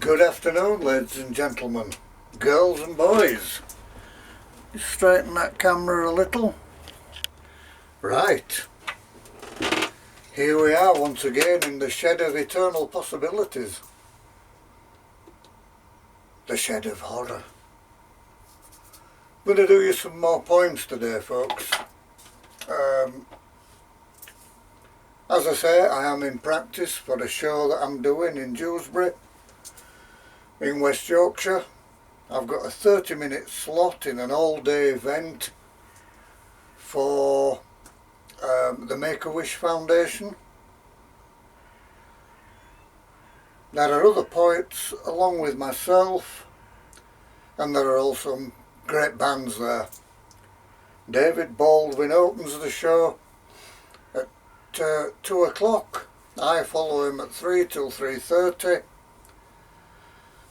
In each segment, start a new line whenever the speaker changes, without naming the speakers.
Good afternoon, ladies and gentlemen, girls and boys. Just straighten that camera a little. Right. Here we are once again in the shed of eternal possibilities. The shed of horror. I'm going to do you some more poems today, folks. As I say, I am in practice for a show that I'm doing in Dewsbury, in West Yorkshire. I've got a 30-minute slot in an all-day event for the Make-A-Wish Foundation. There are other poets along with myself, and there are also some great bands there. David Baldwin opens the show at 2 o'clock. I follow him at 3 till 3:30.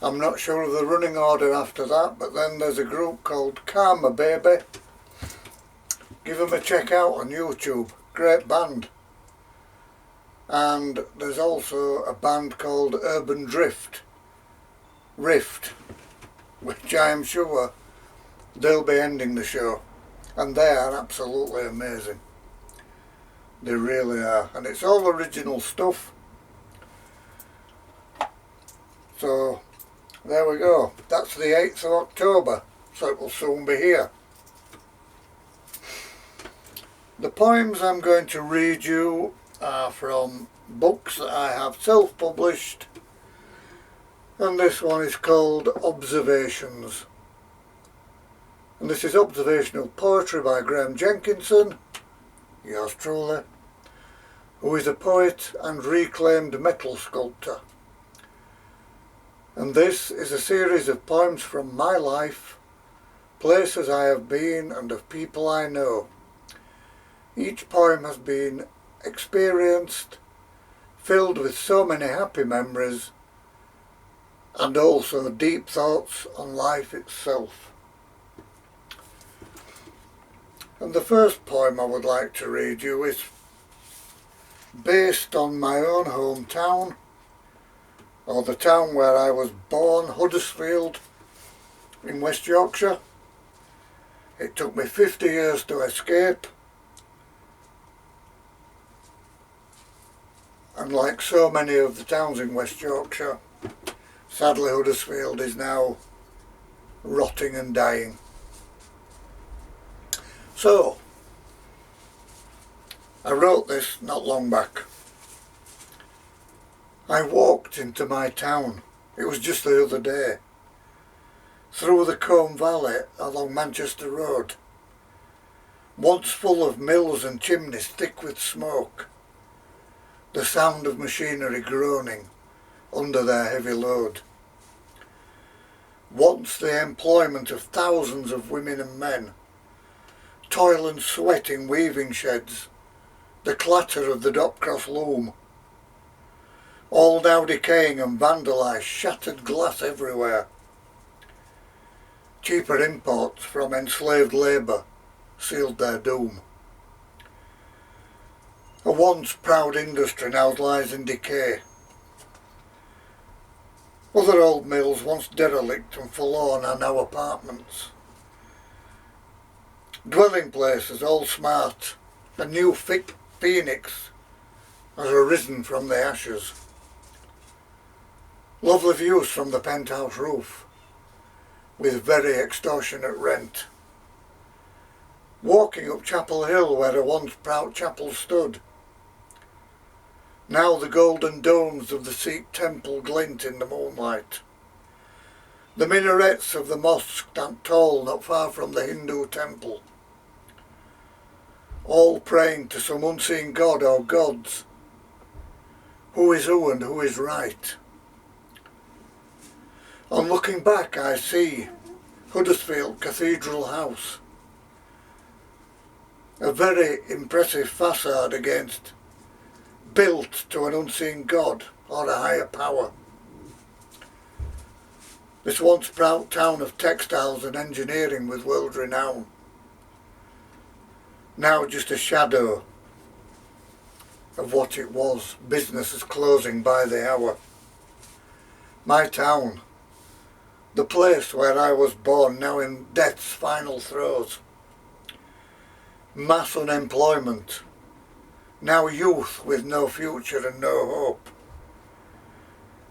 I'm not sure of the running order after that, but then there's a group called Karma Baby. Give them a check out on YouTube. Great band. And there's also a band called Urban Rift, which I am sure they'll be ending the show. And they are absolutely amazing. They really are. And it's all original stuff. So there we go. That's the 8th of October, so it will soon be here. The poems I'm going to read you are from books that I have self-published, and this one is called Observations. And this is observational poetry by Graham Jenkinson, yours truly, who is a poet and reclaimed metal sculptor. And this is a series of poems from my life, places I have been and of people I know. Each poem has been experienced, filled with so many happy memories, and also deep thoughts on life itself. And the first poem I would like to read you is based on my own hometown, or the town where I was born, Huddersfield, in West Yorkshire. It took me 50 years to escape, and like so many of the towns in West Yorkshire, sadly Huddersfield is now rotting and dying. So, I wrote this not long back. I walked into my town, it was just the other day, through the Combe Valley along Manchester Road, once full of mills and chimneys thick with smoke, the sound of machinery groaning under their heavy load. Once the employment of thousands of women and men, toil and sweat in weaving sheds, the clatter of the Dopcross loom, all now decaying and vandalised, shattered glass everywhere. Cheaper imports from enslaved labour sealed their doom. A once proud industry now lies in decay. Other old mills, once derelict and forlorn, are now apartments. Dwelling places all smart, a new phoenix has arisen from the ashes. Lovely views from the penthouse roof, with very extortionate rent. Walking up Chapel Hill where a once proud chapel stood. Now the golden domes of the Sikh temple glint in the moonlight. The minarets of the mosque stand tall not far from the Hindu temple. All praying to some unseen god or gods. Who is who and who is right? On looking back I see Huddersfield Cathedral House. A very impressive facade against, built to an unseen god or a higher power. This once proud town of textiles and engineering with world renown. Now just a shadow of what it was, businesses closing by the hour. My town, the place where I was born, now in death's final throes. Mass unemployment, now youth with no future and no hope.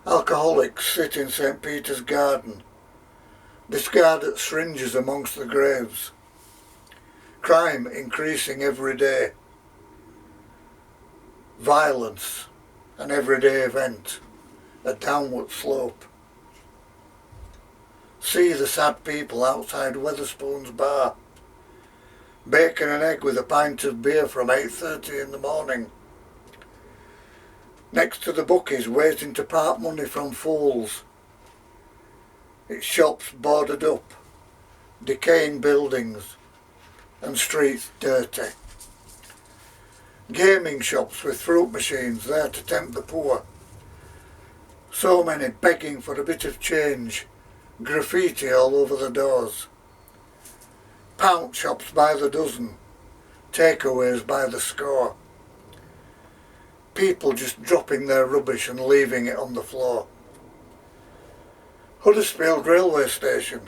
Alcoholics sit in St. Peter's garden, discarded syringes amongst the graves. Crime increasing every day. Violence, an everyday event, a downward slope. See the sad people outside Wetherspoon's bar. Bacon and egg with a pint of beer from 8:30 in the morning. Next to the bookies waiting to part money from fools. Its shops boarded up, decaying buildings and streets dirty. Gaming shops with fruit machines there to tempt the poor. So many begging for a bit of change, graffiti all over the doors. Pound shops by the dozen, takeaways by the score. People just dropping their rubbish and leaving it on the floor. Huddersfield railway station,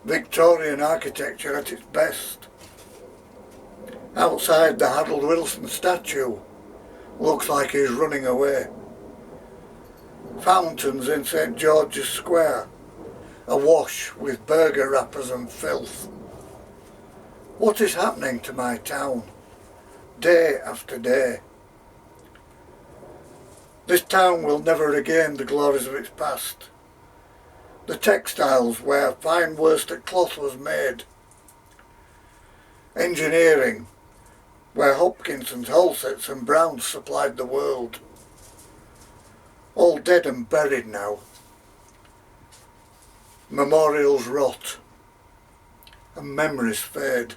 Victorian architecture at its best. Outside the Harold Wilson statue, looks like he's running away. Fountains in St. George's Square, awash with burger wrappers and filth. What is happening to my town, day after day? This town will never regain the glories of its past. The textiles where fine worsted cloth was made. Engineering, where Hopkinson's, Holsets and Browns supplied the world. All dead and buried now. Memorials rot and memories fade.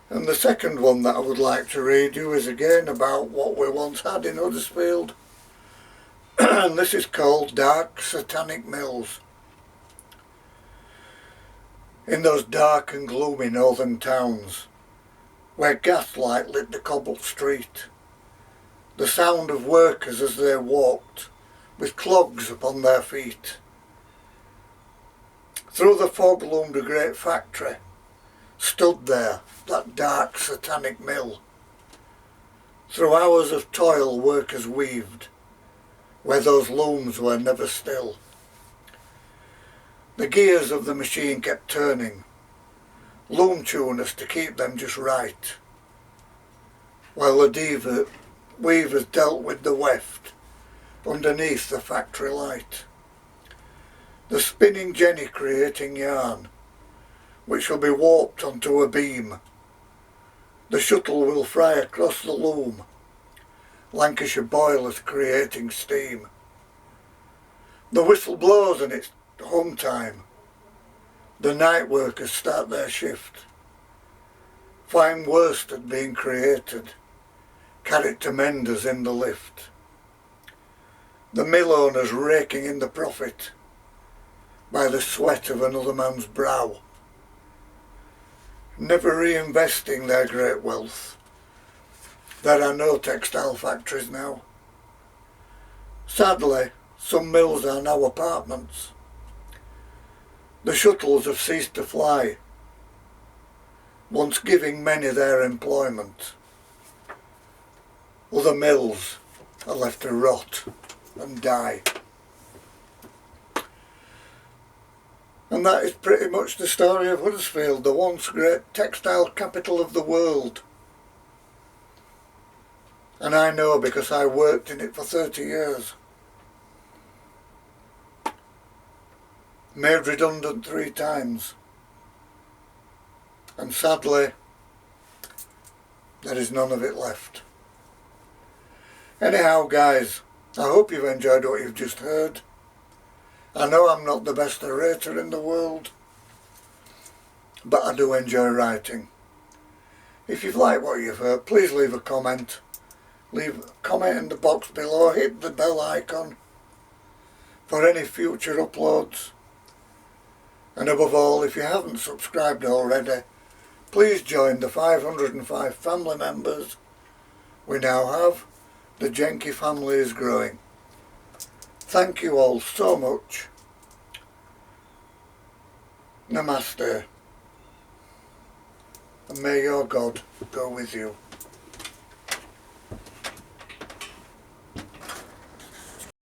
And the second one that I would like to read you is again about what we once had in Huddersfield. And this is called Dark Satanic Mills. In those dark and gloomy northern towns, where gaslight lit the cobbled street, the sound of workers as they walked, with clogs upon their feet. Through the fog loomed a great factory, stood there, that dark satanic mill. Through hours of toil workers weaved, where those looms were never still. The gears of the machine kept turning, loom tuners to keep them just right, while the weavers dealt with the weft underneath the factory light. The spinning jenny creating yarn, which will be warped onto a beam. The shuttle will fry across the loom, Lancashire boilers creating steam. The whistle blows and it's home time. The night workers start their shift. Fine worsted being created, carried to menders in the lift. The mill owners raking in the profit by the sweat of another man's brow, never reinvesting their great wealth. There are no textile factories now. Sadly, some mills are now apartments. The shuttles have ceased to fly, once giving many their employment. Other mills are left to rot and die. And that is pretty much the story of Huddersfield, the once great textile capital of the world. And I know because I worked in it for 30 years. Made redundant 3 times. And sadly, there is none of it left. Anyhow, guys, I hope you've enjoyed what you've just heard. I know I'm not the best narrator in the world, but I do enjoy writing. If you've liked what you've heard, please leave a comment. Leave a comment in the box below, hit the bell icon for any future uploads. And above all, if you haven't subscribed already, please join the 505 family members we now have The Jenky family is growing. Thank you all so much. Namaste. And may your God go with you.